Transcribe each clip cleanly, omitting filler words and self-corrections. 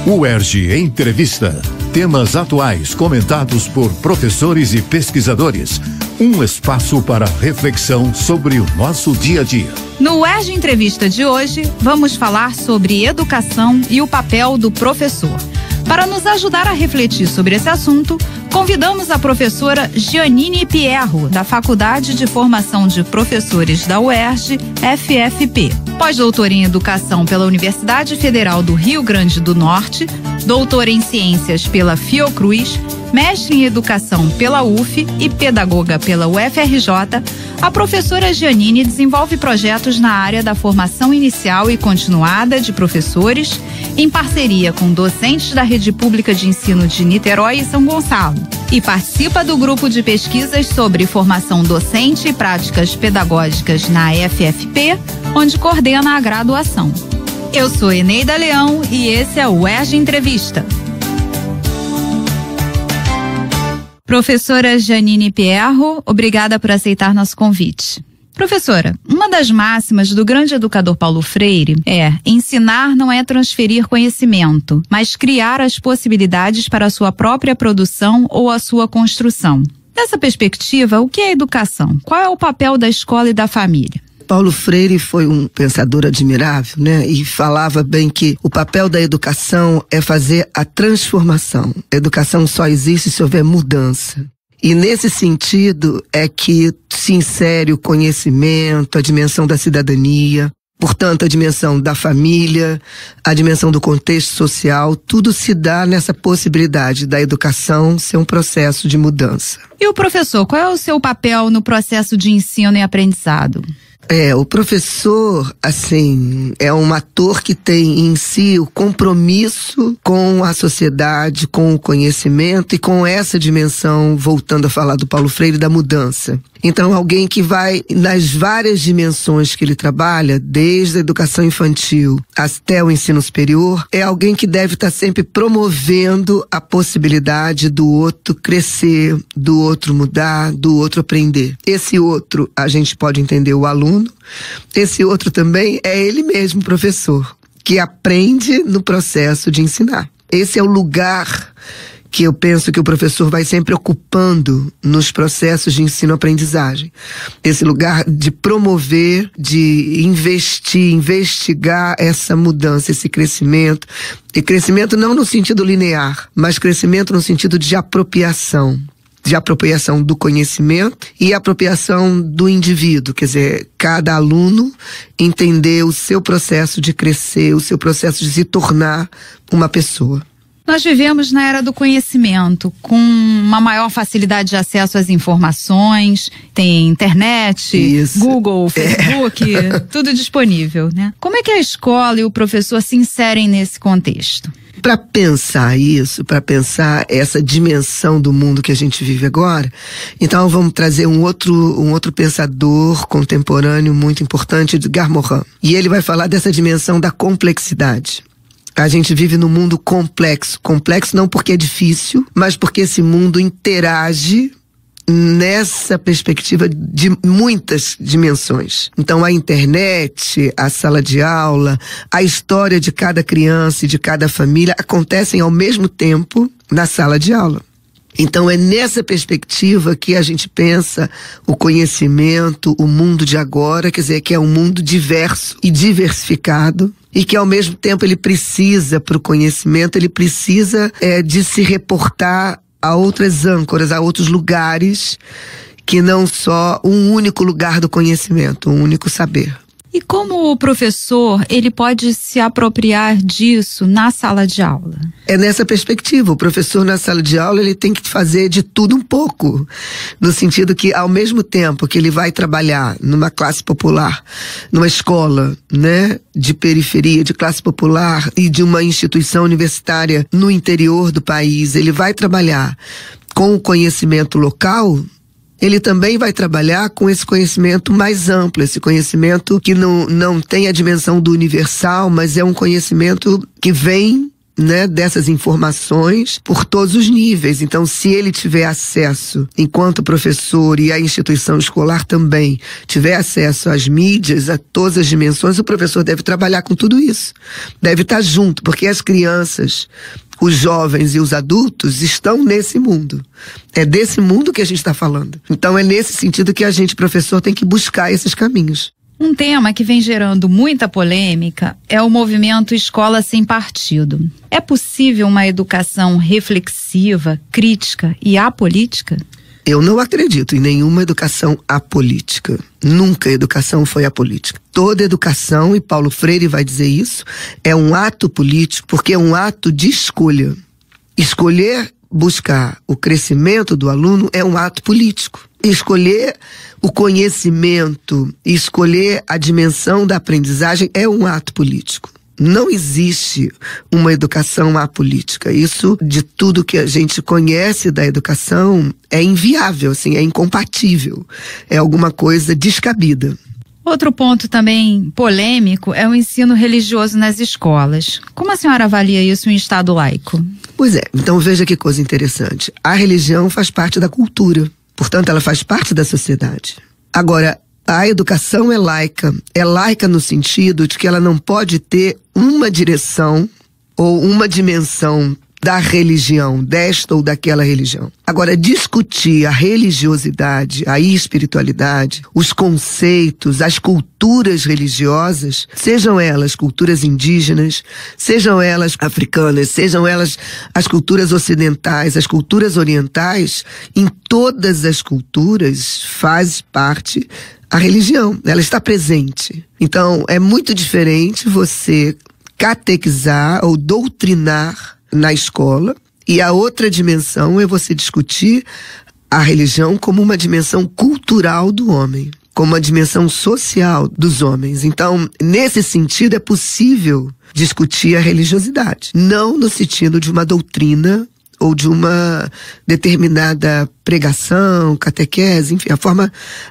UERJ Entrevista. Temas atuais comentados por professores e pesquisadores. Um espaço para reflexão sobre o nosso dia a dia. No UERJ Entrevista de hoje, vamos falar sobre educação e o papel do professor. Para nos ajudar a refletir sobre esse assunto, convidamos a professora Giannine Pierro, da Faculdade de Formação de Professores da UERJ, FFP. Pós-doutora em Educação pela Universidade Federal do Rio Grande do Norte, doutora em Ciências pela Fiocruz, mestre em Educação pela UF e pedagoga pela UFRJ, a professora Giannine desenvolve projetos na área da formação inicial e continuada de professores, em parceria com docentes da Rede Pública de Ensino de Niterói e São Gonçalo, e participa do grupo de pesquisas sobre formação docente e práticas pedagógicas na FFP, onde coordena a graduação. Eu sou Eneida Leão e esse é o UERJ Entrevista. Professora Giannine Pierro, obrigada por aceitar nosso convite. Professora, uma das máximas do grande educador Paulo Freire é: ensinar não é transferir conhecimento, mas criar as possibilidades para a sua própria produção ou a sua construção. Nessa perspectiva, o que é educação? Qual é o papel da escola e da família? Paulo Freire foi um pensador admirável, né? E falava bem que o papel da educação é fazer a transformação. A educação só existe se houver mudança. E nesse sentido é que se insere o conhecimento, a dimensão da cidadania, portanto a dimensão da família, a dimensão do contexto social, tudo se dá nessa possibilidade da educação ser um processo de mudança. E o professor, qual é o seu papel no processo de ensino e aprendizado? O professor, assim, é um ator que tem em si o compromisso com a sociedade, com o conhecimento e com essa dimensão, voltando a falar do Paulo Freire, da mudança. Então, alguém que vai nas várias dimensões que ele trabalha, desde a educação infantil até o ensino superior, é alguém que deve estar sempre promovendo a possibilidade do outro crescer, do outro mudar, do outro aprender. Esse outro, a gente pode entender o aluno, esse outro também é ele mesmo, professor, que aprende no processo de ensinar. Esse é o lugar que eu penso que o professor vai sempre ocupando nos processos de ensino-aprendizagem. Esse lugar de promover, de investir, investigar essa mudança, esse crescimento. E crescimento não no sentido linear, mas crescimento no sentido de apropriação. De apropriação do conhecimento e apropriação do indivíduo, quer dizer, cada aluno entender o seu processo de crescer, o seu processo de se tornar uma pessoa. Nós vivemos na era do conhecimento, com uma maior facilidade de acesso às informações, tem internet, Isso. Google, Facebook, tudo disponível, né? Como é que a escola e o professor se inserem nesse contexto? Para pensar isso, para pensar essa dimensão do mundo que a gente vive agora, então vamos trazer um outro pensador contemporâneo muito importante, Edgar Morin. E ele vai falar dessa dimensão da complexidade. A gente vive num mundo complexo. Complexo não porque é difícil, mas porque esse mundo interage nessa perspectiva de muitas dimensões. Então a internet, a sala de aula, a história de cada criança e de cada família acontecem ao mesmo tempo na sala de aula. Então é nessa perspectiva que a gente pensa o conhecimento, o mundo de agora, quer dizer, que é um mundo diverso e diversificado, e que ao mesmo tempo ele precisa, para o conhecimento, ele precisa de se reportar a outras âncoras, a outros lugares, que não só um único lugar do conhecimento, um único saber. E como o professor, ele pode se apropriar disso na sala de aula? É nessa perspectiva. O professor na sala de aula, ele tem que fazer de tudo um pouco. No sentido que, ao mesmo tempo que ele vai trabalhar numa classe popular, numa escola, né, de periferia, de classe popular e de uma instituição universitária no interior do país, ele vai trabalhar com o conhecimento local, ele também vai trabalhar com esse conhecimento mais amplo, esse conhecimento que não tem a dimensão do universal, mas é um conhecimento que vem né, dessas informações por todos os níveis. Então, se ele tiver acesso, enquanto professor, e a instituição escolar também tiver acesso às mídias, a todas as dimensões, o professor deve trabalhar com tudo isso. Deve estar junto, porque as crianças, os jovens e os adultos estão nesse mundo. É desse mundo que a gente está falando. Então, é nesse sentido que a gente, professor, tem que buscar esses caminhos. Um tema que vem gerando muita polêmica é o movimento Escola Sem Partido. É possível uma educação reflexiva, crítica e apolítica? Eu não acredito em nenhuma educação apolítica. Nunca a educação foi apolítica. Toda educação, e Paulo Freire vai dizer isso, é um ato político, porque é um ato de escolha. Escolher buscar o crescimento do aluno é um ato político. Escolher o conhecimento, escolher a dimensão da aprendizagem é um ato político. Não existe uma educação apolítica. Isso, de tudo que a gente conhece da educação, é inviável, assim, é incompatível. É alguma coisa descabida. Outro ponto também polêmico é o ensino religioso nas escolas. Como a senhora avalia isso em Estado laico? Pois é, então veja que coisa interessante. A religião faz parte da cultura. Portanto, ela faz parte da sociedade. Agora, a educação é laica no sentido de que ela não pode ter uma direção ou uma dimensão da religião, desta ou daquela religião. Agora, discutir a religiosidade, a espiritualidade, os conceitos, as culturas religiosas, sejam elas culturas indígenas, sejam elas africanas, sejam elas as culturas ocidentais, as culturas orientais, em todas as culturas faz parte a religião, ela está presente. Então, é muito diferente você catequizar ou doutrinar na escola, e a outra dimensão é você discutir a religião como uma dimensão cultural do homem, como uma dimensão social dos homens. Então, nesse sentido, é possível discutir a religiosidade, não no sentido de uma doutrina ou de uma determinada pregação, catequese, enfim,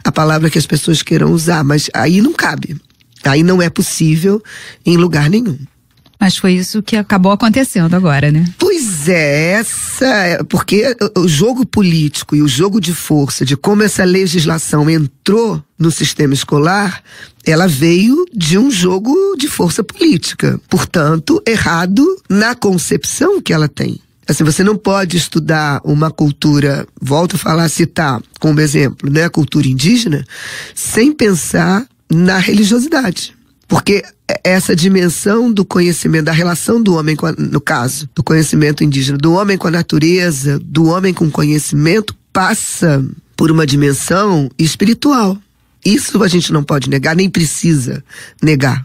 a palavra que as pessoas queiram usar, mas aí não cabe, aí não é possível em lugar nenhum. Mas foi isso que acabou acontecendo agora, né? Pois é, porque o jogo político e o jogo de força, de como essa legislação entrou no sistema escolar, ela veio de um jogo de força política. Portanto, errado na concepção que ela tem. Assim, você não pode estudar uma cultura, volto a falar, citar como exemplo, né, a cultura indígena, sem pensar na religiosidade. Porque essa dimensão do conhecimento, da relação do homem, no caso, do conhecimento indígena, do homem com a natureza, do homem com conhecimento, passa por uma dimensão espiritual. Isso a gente não pode negar, nem precisa negar.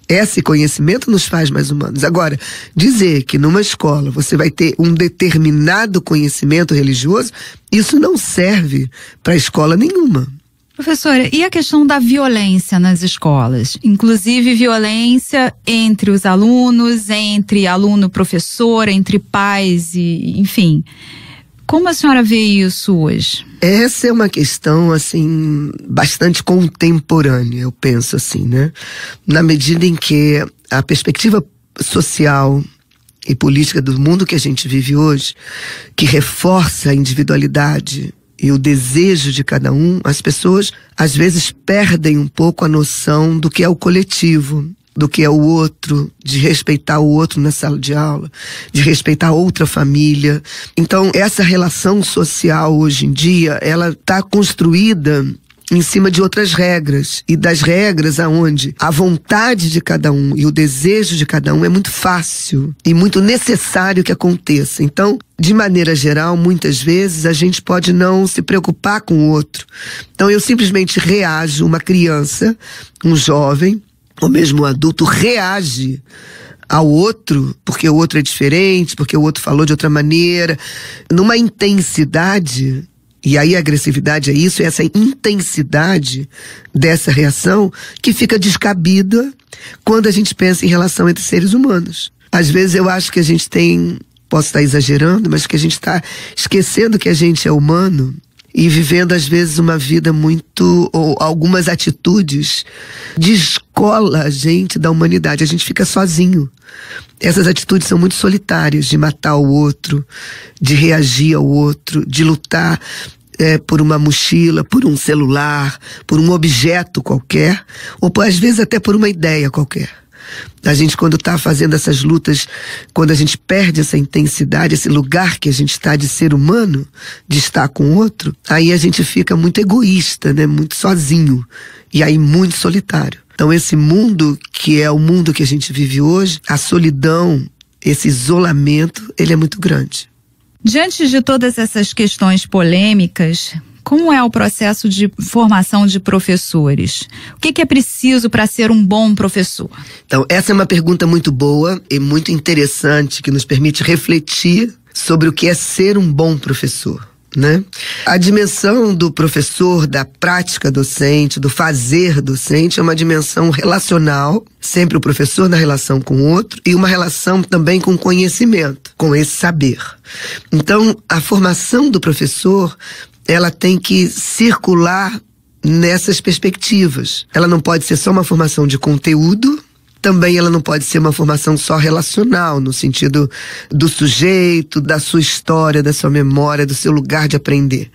Esse conhecimento nos faz mais humanos. Agora, dizer que numa escola você vai ter um determinado conhecimento religioso, isso não serve para escola nenhuma. Professora, e a questão da violência nas escolas? Inclusive violência entre os alunos, entre aluno-professor, entre pais e, enfim. Como a senhora vê isso hoje? Essa é uma questão, assim, bastante contemporânea, eu penso assim, né? Na medida em que a perspectiva social e política do mundo que a gente vive hoje, que reforça a individualidade e o desejo de cada um, as pessoas às vezes perdem um pouco a noção do que é o coletivo, do que é o outro, de respeitar o outro na sala de aula, de respeitar outra família. Então, essa relação social hoje em dia, ela está construída em cima de outras regras, e das regras aonde a vontade de cada um e o desejo de cada um é muito fácil e muito necessário que aconteça. Então, de maneira geral, muitas vezes a gente pode não se preocupar com o outro. Então, eu simplesmente reajo, uma criança, um jovem, ou mesmo um adulto, reage ao outro, porque o outro é diferente, porque o outro falou de outra maneira, numa intensidade. E aí a agressividade é isso, é essa intensidade dessa reação que fica descabida quando a gente pensa em relação entre seres humanos. Às vezes eu acho que a gente tem, posso estar exagerando, mas que a gente está esquecendo que a gente é humano e vivendo às vezes uma vida ou algumas atitudes descola a gente da humanidade. A gente fica sozinho. Essas atitudes são muito solitárias, de matar o outro, de reagir ao outro, de lutar por uma mochila, por um celular, por um objeto qualquer, ou às vezes até por uma ideia qualquer. A gente, quando está fazendo essas lutas, quando a gente perde essa intensidade, esse lugar que a gente está de ser humano, de estar com o outro, aí a gente fica muito egoísta, né? Muito sozinho, e aí muito solitário. Então esse mundo, que é o mundo que a gente vive hoje, a solidão, esse isolamento, ele é muito grande. Diante de todas essas questões polêmicas, como é o processo de formação de professores? O que é preciso para ser um bom professor? Então, essa é uma pergunta muito boa e muito interessante, que nos permite refletir sobre o que é ser um bom professor, né? A dimensão do professor, da prática docente, do fazer docente, é uma dimensão relacional, sempre o professor na relação com o outro, e uma relação também com o conhecimento, com esse saber. Então, a formação do professor, ela tem que circular nessas perspectivas. Ela não pode ser só uma formação de conteúdo, também ela não pode ser uma formação só relacional, no sentido do sujeito, da sua história, da sua memória, do seu lugar de aprender.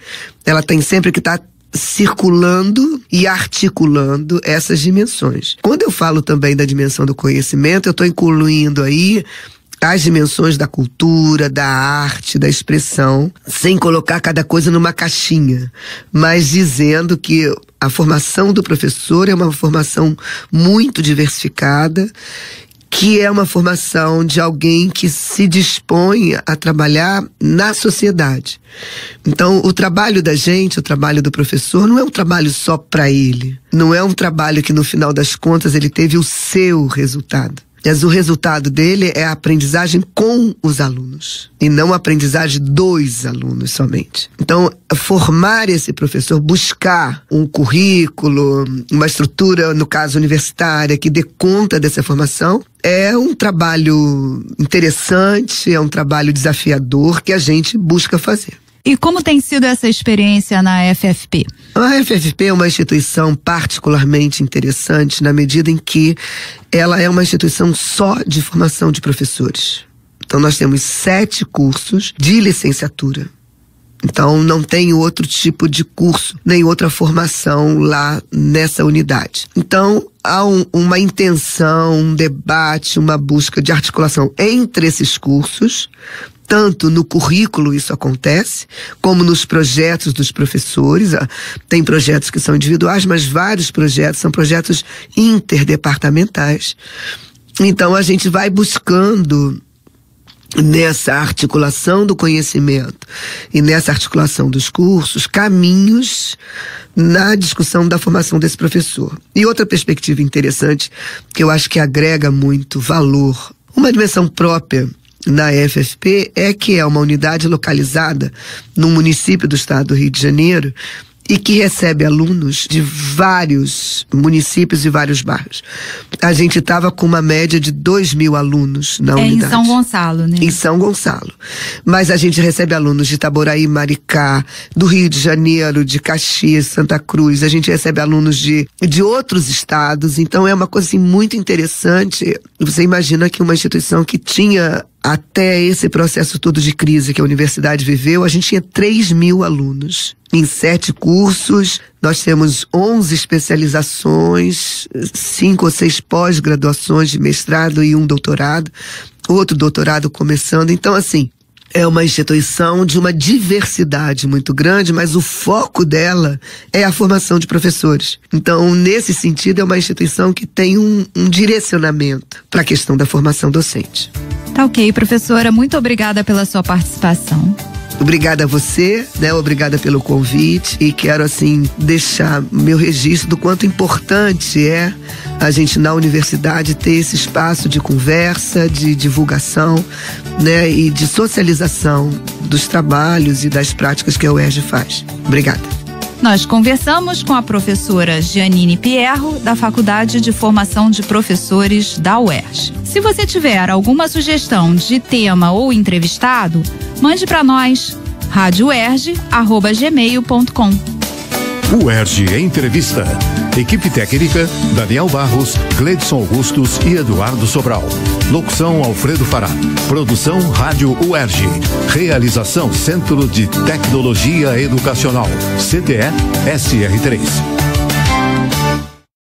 Ela tem sempre que estar circulando e articulando essas dimensões. Quando eu falo também da dimensão do conhecimento, eu estou incluindo aí as dimensões da cultura, da arte, da expressão, sem colocar cada coisa numa caixinha, mas dizendo que a formação do professor é uma formação muito diversificada, que é uma formação de alguém que se dispõe a trabalhar na sociedade. Então, o trabalho da gente, o trabalho do professor, não é um trabalho só para ele. Não é um trabalho que, no final das contas, ele teve o seu resultado. Mas o resultado dele é a aprendizagem com os alunos, e não a aprendizagem dos alunos somente. Então, formar esse professor, buscar um currículo, uma estrutura, no caso universitária, que dê conta dessa formação, é um trabalho interessante, é um trabalho desafiador que a gente busca fazer. E como tem sido essa experiência na FFP? A FFP é uma instituição particularmente interessante na medida em que ela é uma instituição só de formação de professores. Então nós temos 7 cursos de licenciatura. Então não tem outro tipo de curso, nem outra formação lá nessa unidade. Então há uma intenção, um debate, uma busca de articulação entre esses cursos. Tanto no currículo isso acontece, como nos projetos dos professores. Tem projetos que são individuais, mas vários projetos são projetos interdepartamentais. Então a gente vai buscando, nessa articulação do conhecimento e nessa articulação dos cursos, caminhos na discussão da formação desse professor. E outra perspectiva interessante, que eu acho que agrega muito valor, uma dimensão própria na FFP, é que é uma unidade localizada num município do estado do Rio de Janeiro e que recebe alunos de vários municípios e vários bairros. A gente estava com uma média de 2.000 alunos na unidade. Em São Gonçalo, né? Em São Gonçalo. Mas a gente recebe alunos de Itaboraí, Maricá, do Rio de Janeiro, de Caxias, Santa Cruz. A gente recebe alunos de outros estados. Então é uma coisa assim, muito interessante. Você imagina que uma instituição que tinha, até esse processo todo de crise que a universidade viveu, a gente tinha 3.000 alunos. Em 7 cursos, nós temos 11 especializações, 5 ou 6 pós-graduações de mestrado e um doutorado, outro doutorado começando. Então, assim, é uma instituição de uma diversidade muito grande, mas o foco dela é a formação de professores. Então, nesse sentido, é uma instituição que tem um direcionamento para a questão da formação docente. Tá ok, professora, muito obrigada pela sua participação. Obrigada a você, né? Obrigada pelo convite, e quero assim deixar meu registro do quanto importante é a gente na universidade ter esse espaço de conversa, de divulgação, né? E de socialização dos trabalhos e das práticas que a UERJ faz. Obrigada. Nós conversamos com a professora Giannini Pierro, da Faculdade de Formação de Professores da UERJ. Se você tiver alguma sugestão de tema ou entrevistado, mande para nós. radiouerge@gmail.com. UERJ Entrevista. Equipe técnica: Daniel Barros, Cleidson Augustos e Eduardo Sobral. Locução: Alfredo Fará. Produção: Rádio UERJ. Realização: Centro de Tecnologia Educacional, CTE SR3.